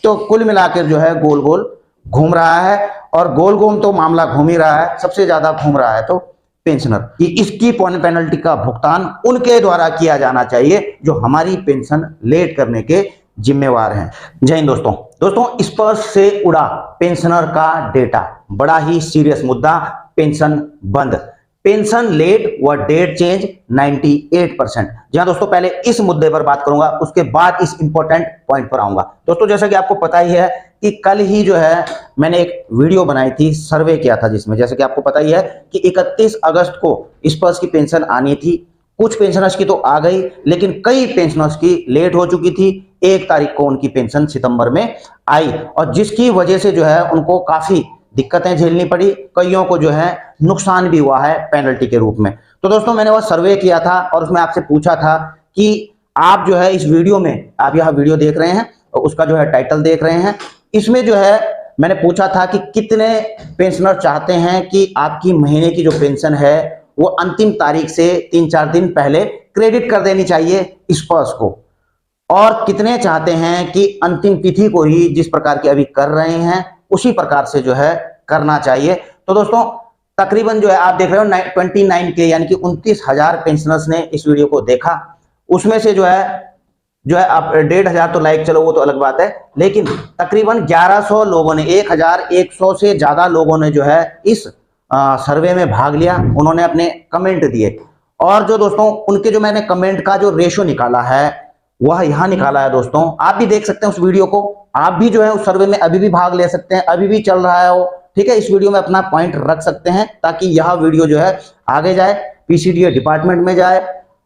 तो कुल मिलाकर जो है गोल गोल घूम रहा है, और गोल गोल तो मामला घूम ही रहा है, सबसे ज्यादा घूम रहा है तो पेंशनर कि इसकी पेनल्टी का भुगतान उनके द्वारा किया जाना चाहिए जो हमारी पेंशन लेट करने के जिम्मेवार हैं। जय हिंद दोस्तों। स्पर्श से उड़ा पेंशनर का डेटा, बड़ा ही सीरियस मुद्दा, पेंशन बंद, पेंशन लेट व डेट चेंज 98%। जी हाँ दोस्तों, पहले इस मुद्दे पर बात करूंगा, उसके बाद इस इंपॉर्टेंट पॉइंट पर आऊंगा। दोस्तों जैसा कि आपको पता ही है कि कल ही जो है मैंने एक वीडियो बनाई थी, सर्वे किया था, जिसमें जैसे कि आपको पता ही है कि 31 अगस्त को स्पर्श की पेंशन आनी थी। कुछ पेंशनर्स की तो आ गई, लेकिन कई पेंशनर्स की लेट हो चुकी थी। 1 तारीख को उनकी पेंशन सितंबर में आई, और जिसकी वजह से जो है उनको काफी दिक्कतें झेलनी पड़ी, कईयों को जो है नुकसान भी हुआ है पेनल्टी के रूप में। तो दोस्तों मैंने वह सर्वे किया था और उसमें आपसे पूछा था कि आप जो है इस वीडियो में, आप यह वीडियो देख रहे हैं और उसका जो है टाइटल देख रहे हैं, इसमें जो है मैंने पूछा था कि कितने पेंशनर चाहते हैं कि आपकी महीने की जो पेंशन है वो अंतिम तारीख से 3-4 दिन पहले क्रेडिट कर देनी चाहिए स्पर्श को, और कितने चाहते हैं कि अंतिम तिथि को ही जिस प्रकार की अभी कर रहे हैं उसी प्रकार से जो है करना चाहिए। तो दोस्तों तकरीबन जो है आप देख रहे हो 29 के यानी कि 29,000 पेंशनर्स ने इस वीडियो को देखा। उसमें से जो है आप 1,500 तो लाइक, चलो वो तो अलग बात है, लेकिन तकरीबन 1100 लोगों ने, 1,100 से ज्यादा लोगों ने जो है इस सर्वे में भाग लिया। उन्होंने अपने कमेंट दिए, और जो दोस्तों उनके जो मैंने कमेंट का जो रेशो निकाला है वह यहां निकाला है। दोस्तों आप भी देख सकते हैं उस वीडियो को, आप भी जो है उस सर्वे में अभी भी भाग ले सकते हैं, अभी भी चल रहा है वो, ठीक है। इस वीडियो में अपना पॉइंट रख सकते हैं ताकि यह वीडियो जो है आगे जाए, पीसीडीए डिपार्टमेंट में जाए,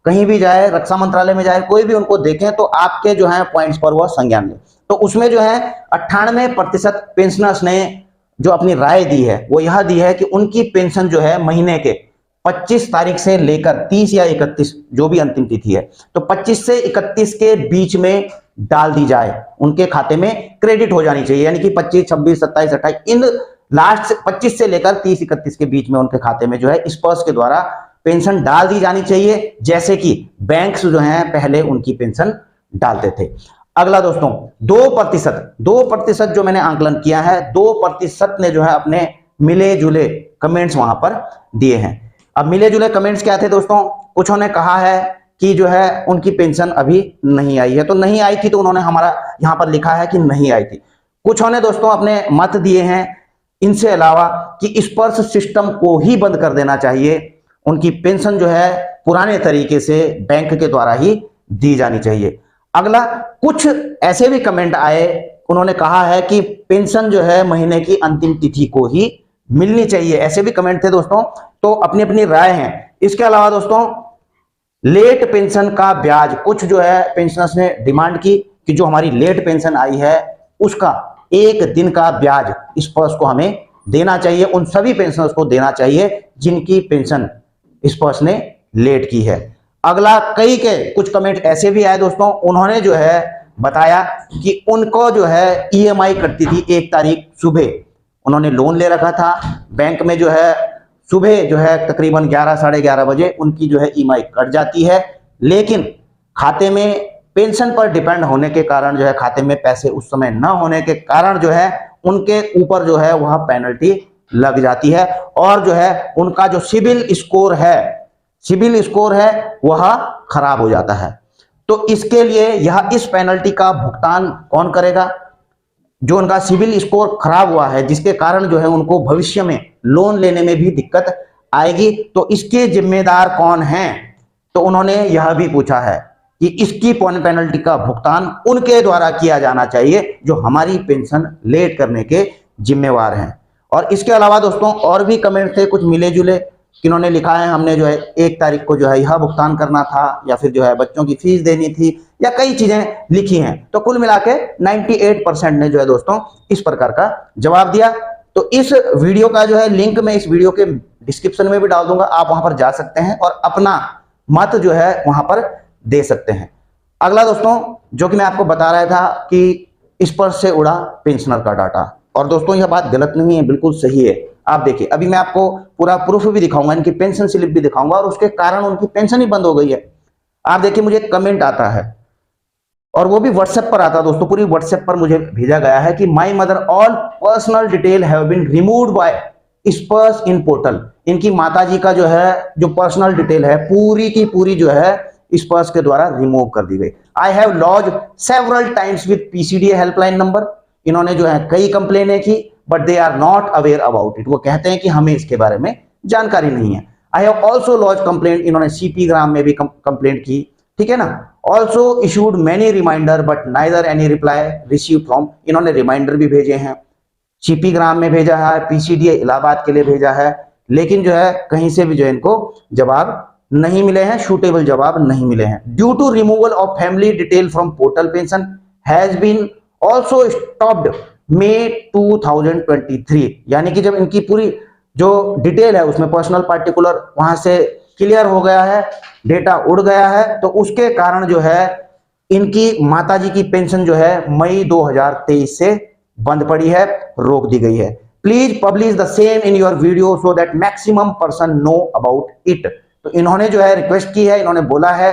कहीं भी जाए, रक्षा मंत्रालय में जाए, कोई भी उनको देखें तो आपके जो है पॉइंट्स पर वह संज्ञान ले। तो उसमें जो है 98% पेंशनर्स ने जो अपनी राय दी है वो यह दी है कि उनकी पेंशन जो है महीने के 25 तारीख से लेकर 30 या 31, जो भी अंतिम तिथि है, तो 25 से 31 के बीच में डाल दी जाए, उनके खाते में क्रेडिट हो जानी चाहिए। यानी कि 25, 26, 27, 28, इन लास्ट 25 से लेकर 30, 31 के बीच में उनके खाते में जो है स्पर्श के द्वारा पेंशन डाल दी जानी चाहिए, जैसे कि बैंक्स जो हैं पहले उनकी पेंशन डालते थे। अगला दोस्तों 2% जो मैंने आंकलन किया है, 2% ने जो है अपने मिले जुले कमेंट्स वहां पर दिए हैं। अब मिले जुले कमेंट्स क्या थे दोस्तों? कुछ ने कहा है कि जो है उनकी पेंशन अभी नहीं आई है, तो नहीं आई थी तो उन्होंने हमारा यहां पर लिखा है कि नहीं आई थी। कुछ ने दोस्तों अपने मत दिए हैं इनसे अलावा कि स्पर्श सिस्टम को ही बंद कर देना चाहिए, उनकी पेंशन जो है पुराने तरीके से बैंक के द्वारा ही दी जानी चाहिए। अगला कुछ ऐसे भी कमेंट आए, उन्होंने कहा है कि पेंशन जो है महीने की अंतिम तिथि को ही मिलनी चाहिए, ऐसे भी कमेंट थे दोस्तों। तो अपनी अपनी राय है। इसके अलावा दोस्तों लेट पेंशन का ब्याज, कुछ जो है पेंशनर्स ने डिमांड की कि जो हमारी लेट पेंशन आई है उसका 1 दिन का ब्याज स्पर्श को हमें देना चाहिए, उन सभी पेंशनर्स को देना चाहिए जिनकी पेंशन स्पर्श ने लेट की है। अगला कई के कुछ कमेंट ऐसे भी आए दोस्तों, उन्होंने जो है बताया कि उनको जो है ईएमआई कटती थी 1 तारीख सुबह, उन्होंने लोन ले रखा था बैंक में, जो है सुबह जो है तकरीबन 11, साढ़े 11 बजे उनकी जो है ईएमआई कट जाती है, लेकिन खाते में पेंशन पर डिपेंड होने के कारण जो है खाते में पैसे उस समय न होने के कारण जो है उनके ऊपर जो है वह पेनल्टी लग जाती है, और जो है उनका जो सिबिल स्कोर है वह खराब हो जाता है। तो इसके लिए इस पेनल्टी का भुगतान कौन करेगा? जो उनका सिबिल स्कोर खराब हुआ है, जिसके कारण जो है उनको भविष्य में लोन लेने में भी दिक्कत आएगी, तो इसके जिम्मेदार कौन हैं? तो उन्होंने यह भी पूछा है कि इसकी पेनल्टी का भुगतान उनके द्वारा किया जाना चाहिए जो हमारी पेंशन लेट करने के जिम्मेवार हैं। और इसके अलावा दोस्तों और भी कमेंट थे कुछ मिले जुले, किन्होंने लिखा है हमने जो है 1 तारीख को जो है यह भुगतान करना था, या फिर जो है बच्चों की फीस देनी थी, या कई चीजें लिखी हैं। तो कुल मिला के 98% ने जो है दोस्तों इस प्रकार का जवाब दिया। तो इस वीडियो का जो है लिंक मैं इस वीडियो के डिस्क्रिप्शन में भी डाल दूंगा, आप वहां पर जा सकते हैं और अपना मत जो है वहां पर दे सकते हैं। अगला दोस्तों जो कि मैं आपको बता रहा था कि स्पर्श से उड़ा पेंशनर का डाटा, और दोस्तों यह बात गलत नहीं है, बिल्कुल सही है। आप देखिए अभी मैं आपको पूरा प्रूफ भी दिखाऊंगा, इनकी पेंशन स्लिप भी दिखाऊंगा, और उसके कारण उनकी पेंशन ही बंद हो गई है। आप देखिए मुझे कमेंट आता है और वो भी व्हाट्सएप पर आता दोस्तों, पूरी व्हाट्सएप पर मुझे भेजा गया है कि my mother all personal detail have been removed by Sparsh in portal. इनकी माताजी का जो है जो पर्सनल डिटेल है पूरी की पूरी जो है स्पर्श के द्वारा रिमूव कर दी गई। I have lodge several times with PCDA helpline number. इन्होंने जो है कई कंप्लेनें की, but they are not aware about it. वो कहते हैं कि हमें इसके बारे में जानकारी नहीं है। I have also lodge complaint, इन्होंने सीपी ग्राम में भी कंप्लेंट की, ठीक है ना। Also issued many reminder but neither any reply receive from. इन्होंने रिमाइंडर भी भेजे हैं, सीपी ग्राम में भेजा है, पीसीडीए इलाहाबाद के लिए भेजा है, लेकिन जो है कहीं से भी जो है इनको जवाब नहीं मिले हैं, सूटेबल जवाब नहीं मिले हैं। Due to removal of family detail from portal pension has been also stopped May 2023। यानी कि जब इनकी पूरी जो डिटेल है उसमें पर्सनल पार्टिकुलर वहां से क्लियर हो गया है, डेटा उड़ गया है, तो उसके कारण जो है इनकी माताजी की पेंशन जो है मई 2023 से बंद पड़ी है, रोक दी गई है। Please publish the same in your video so that maximum person know about it. तो इन्होंने जो है रिक्वेस्ट की है, इन्होंने बोला है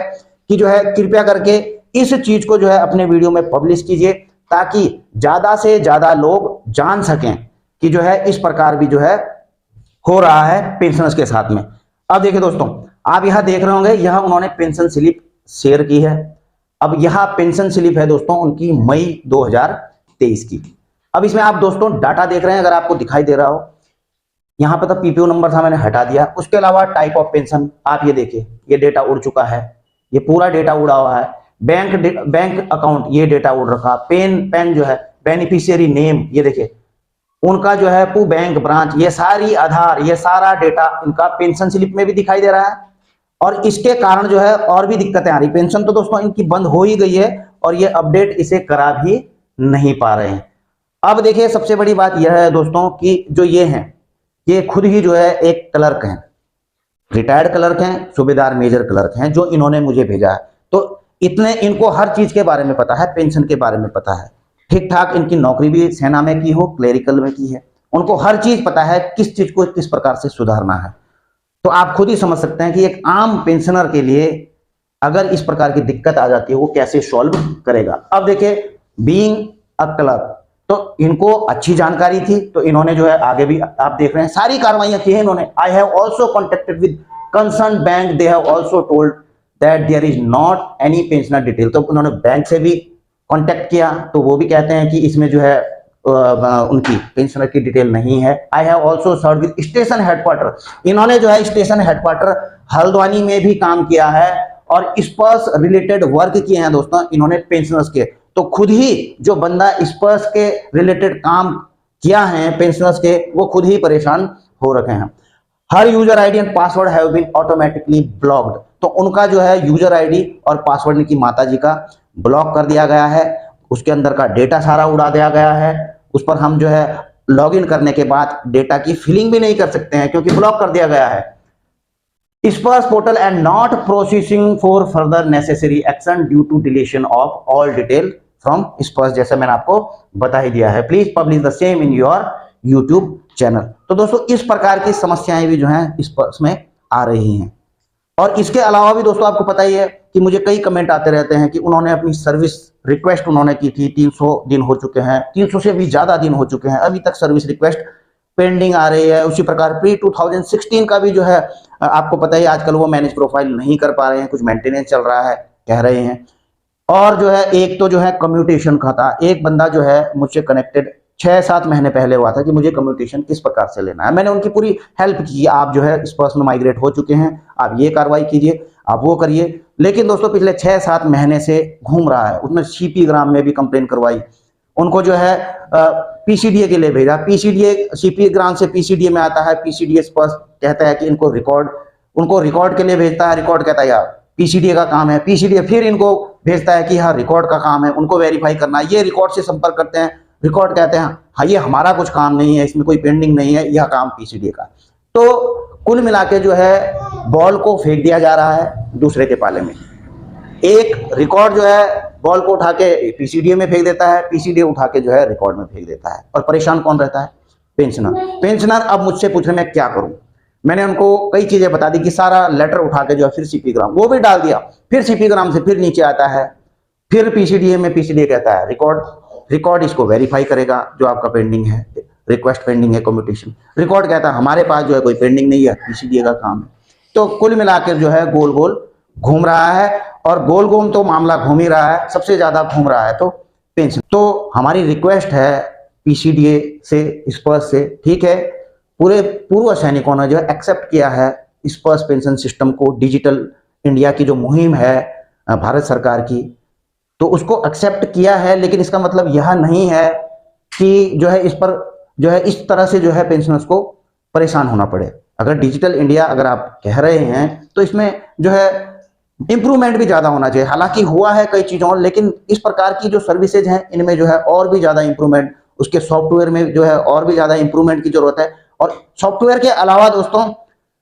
कि जो है कृपया करके इस चीज को जो है अपने वीडियो में पब्लिश कीजिए ताकि ज्यादा से ज्यादा लोग जान सकें कि जो है इस प्रकार भी जो है हो रहा है पेंशनर्स के साथ में। अब देखिए दोस्तों, आप यहां देख रहे होंगे, यहां उन्होंने पेंशन स्लिप शेयर की है। अब यहां पेंशन स्लिप है दोस्तों उनकी मई 2023 की। अब इसमें आप दोस्तों डाटा देख रहे हैं, अगर आपको दिखाई दे रहा हो, यहां पर तो पीपीओ नंबर था, मैंने हटा दिया। उसके अलावा टाइप ऑफ पेंशन आप ये देखिए, ये डेटा उड़ चुका है, ये पूरा डेटा उड़ा हुआ है। बैंक अकाउंट ये डेटा उड़ रखा, पेन जो है बेनिफिशियरी नेम ये देखिए उनका जो है पू बैंक ब्रांच, ये सारी आधार, ये सारा डेटा इनका पेंशन स्लिप में भी दिखाई दे रहा है। और इसके कारण जो है और भी दिक्कतें आ रही। पेंशन तो दोस्तों इनकी बंद हो ही गई है और ये अपडेट इसे करा भी नहीं पा रहे हैं। अब देखिए सबसे बड़ी बात यह है दोस्तों कि जो ये हैं ये खुद ही जो है एक क्लर्क हैं, रिटायर्ड क्लर्क हैं, सूबेदार मेजर क्लर्क हैं, जो इन्होंने मुझे भेजा है। तो इतने इनको हर चीज के बारे में पता है, पेंशन के बारे में पता है, ठीक ठाक इनकी नौकरी भी सेना में की हो, क्लेरिकल में की है, उनको हर चीज पता है किस चीज को किस प्रकार से सुधारना है। तो आप खुद ही समझ सकते हैं कि एक आम पेंशनर के लिए अगर इस प्रकार की दिक्कत आ जाती है वो कैसे सॉल्व करेगा। अब देखिए बीइंग अ क्लर्क, तो इनको अच्छी जानकारी थी, तो इन्होंने जो है आगे भी आप देख रहे हैं सारी कार्रवाइयां की है इन्होंने। I have also contacted with concern bank, they have also told that there is not any pensioner detail. तो उन्होंने बैंक से भी कांटेक्ट किया, तो वो भी कहते हैं कि इसमें जो है उनकी पेंशनर की डिटेल नहीं है। I have also serve with station headquarter, इन्होंने जो है स्टेशन हेडक्वार्टर हल्द्वानी में भी काम किया है और स्पर्श रिलेटेड वर्क किए हैं दोस्तों इन्होंने पेंशनर्स के। तो खुद ही जो बंदा स्पर्श के रिलेटेड काम किया है पेंशनर्स के, वो खुद ही परेशान हो रखे हैं। हर user ID and password have been automatically blocked, तो उनका जो है यूजर आईडी और पासवर्ड इनकी माताजी का ब्लॉक कर दिया गया है, उसके अंदर का डेटा सारा उड़ा दिया गया है। उस पर हम जो है लॉगिन करने के बाद डेटा की फिलिंग भी नहीं कर सकते हैं क्योंकि ब्लॉक कर दिया गया है। Sparsh portal and not processing for further necessary action due to deletion of all detail from Sparsh, जैसे मैंने आपको बता ही दिया है। Please publish the same in your YouTube channel. तो दोस्तों इस प्रकार की समस्याएं भी जो हैं स्पर्श में आ रही हैं। और इसके अलावा भी दोस्तों आपको पता ही है कि मुझे कई कमेंट आते रहते हैं कि उन्होंने अपनी सर्विस रिक्वेस्ट उन्होंने की थी, 300 दिन हो चुके हैं, 300 से भी ज्यादा दिन हो चुके हैं, अभी तक सर्विस रिक्वेस्ट पेंडिंग आ रही है। उसी प्रकार प्री 2016 का भी जो है आपको पता ही आजकल वो मैनेज प्रोफाइल नहीं कर पा रहे हैं, कुछ मेंटेनेंस चल रहा है कह रहे हैं। और जो है एक तो जो है कम्यूटेशन का था, एक बंदा जो है मुझसे कनेक्टेड 6-7 महीने पहले हुआ था कि मुझे कम्यूटेशन किस प्रकार से लेना है। मैंने उनकी पूरी हेल्प की, आप जो है स्पर्श में माइग्रेट हो चुके हैं, आप ये कार्रवाई कीजिए, आप वो करिए। लेकिन दोस्तों पिछले 6-7 महीने से घूम रहा है। उसने सीपी ग्राम में भी कंप्लेन करवाई, उनको जो है पीसीडीए के लिए भेजा, पीसीडीए सीपी ग्राम से पीसीडीए में आता है, पीसीडीए स्पर्श कहता है कि उनको रिकॉर्ड के लिए भेजता है, रिकॉर्ड कहता है यार पीसीडीए का काम है, पीसीडीए फिर इनको भेजता है कि हाँ रिकॉर्ड का काम है, उनको वेरीफाई करना है। ये रिकॉर्ड से संपर्क करते हैं, रिकॉर्ड कहते हैं हाँ ये हमारा कुछ काम नहीं है, इसमें कोई पेंडिंग नहीं है, यह काम पीसीडीए का। तो कुल मिला के जो है बॉल को फेंक दिया जा रहा है दूसरे के पाले में। एक रिकॉर्ड जो है बॉल को उठा के पीसीडीए में फेंक देता है, पीसीडीए उठा के जो है रिकॉर्ड में फेंक देता है, और परेशान कौन रहता है? पेंशनर। अब मुझसे पूछ रहे मैं क्या करूं। मैंने उनको कई चीजें बता दी कि सारा लेटर उठा के जो है फिर सीपी ग्राम वो भी डाल दिया, फिर सीपी ग्राम से फिर नीचे आता है, फिर पीसीडीए में पीसीडीए कहता है रिकॉर्ड इसको वेरीफाई करेगा जो आपका पेंडिंग है, रिक्वेस्ट पेंडिंग है, कम्युटेशन। रिकॉर्ड कहता है हमारे पास जो है कोई पेंडिंग नहीं है, पीसीडीए का काम है। तो कुल मिलाकर जो है गोल गोल घूम रहा है, और गोल गोल तो मामला घूम ही रहा है, सबसे ज्यादा घूम रहा है तो पेंशन। तो हमारी रिक्वेस्ट है पीसीडीए से, स्पर्श से, ठीक है, पूरे पूर्व सैनिकों ने जो है एक्सेप्ट किया है स्पर्श पेंशन सिस्टम को, डिजिटल इंडिया की जो मुहिम है भारत सरकार की, तो उसको एक्सेप्ट किया है। लेकिन इसका मतलब यह नहीं है कि जो है इस पर जो है इस तरह से जो है पेंशनर्स को परेशान होना पड़े। अगर डिजिटल इंडिया अगर आप कह रहे हैं तो इसमें जो है इंप्रूवमेंट भी ज्यादा होना चाहिए। हालांकि हुआ है कई चीजों, लेकिन इस प्रकार की जो सर्विसेज हैं इनमें जो है और भी ज्यादा इंप्रूवमेंट, उसके सॉफ्टवेयर में जो है और भी ज्यादा इंप्रूवमेंट की जरूरत है। और सॉफ्टवेयर के अलावा दोस्तों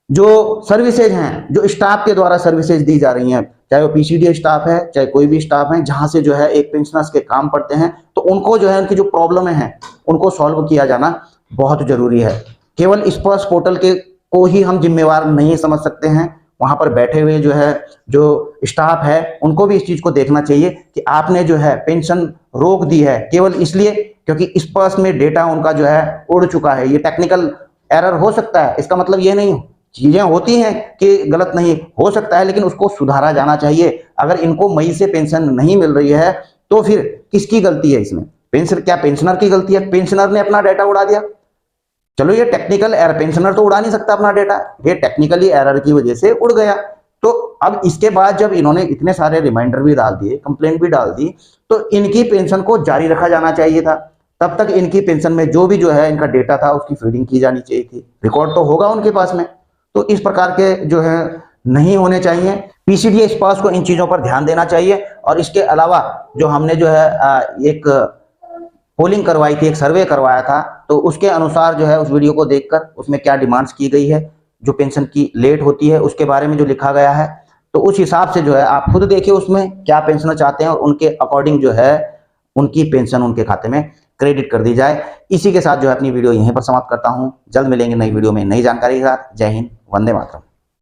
जो सर्विसेज हैं, जो स्टाफ के द्वारा सर्विसेज दी जा रही हैं, चाहे वो पीसीडीए स्टाफ है, चाहे कोई भी स्टाफ है, जहां से जो है एक पेंशनर्स के काम पड़ते हैं, तो उनको जो है उनकी जो प्रॉब्लम है उनको सॉल्व किया जाना बहुत जरूरी है। केवल स्पर्श पोर्टल के को ही हम जिम्मेवार नहीं समझ सकते हैं, वहां पर बैठे हुए जो है जो स्टाफ है उनको भी इस चीज को देखना चाहिए कि आपने जो है पेंशन रोक दी है केवल इसलिए क्योंकि स्पर्श में डेटा उनका जो है उड़ चुका है। ये टेक्निकल एरर हो सकता है, इसका मतलब ये नहीं, चीजें होती हैं कि गलत नहीं हो सकता है, लेकिन उसको सुधारा जाना चाहिए। अगर इनको मई से पेंशन नहीं मिल रही है तो फिर किसकी गलती है इसमें? क्या पेंशनर की गलती है? पेंशनर ने अपना डेटा उड़ा दिया, चलो ये टेक्निकल एरर, पेंशनर तो उड़ा नहीं सकता अपना डेटा, ये टेक्निकली एरर की वजह से उड़ गया। तो अब इसके बाद जब इन्होंने इतने सारे रिमाइंडर भी डाल दिए, कंप्लेंट भी डाल दी, तो इनकी पेंशन को जारी रखा जाना चाहिए था। तब तक इनकी पेंशन में जो भी जो है इनका डेटा था उसकी फीडिंग की जानी चाहिए थी। रिकॉर्ड तो होगा उनके पास में, तो इस प्रकार के जो है नहीं होने चाहिए। पीसीडीए स्पर्श को इन चीजों पर ध्यान देना चाहिए। और इसके अलावा जो हमने जो है एक पोलिंग करवाई थी, एक सर्वे करवाया था, तो उसके अनुसार जो है उस वीडियो को देखकर उसमें क्या डिमांड्स की गई है, जो पेंशन की लेट होती है उसके बारे में जो लिखा गया है, तो उस हिसाब से जो है आप खुद देखिए उसमें क्या पेंशनर चाहते हैं और उनके अकॉर्डिंग जो है उनकी पेंशन उनके खाते में क्रेडिट कर दी जाए। इसी के साथ जो है अपनी वीडियो यहीं पर समाप्त करता हूं। जल्द मिलेंगे नई वीडियो में नई जानकारी के साथ। जय हिंद, वंदे मातरम।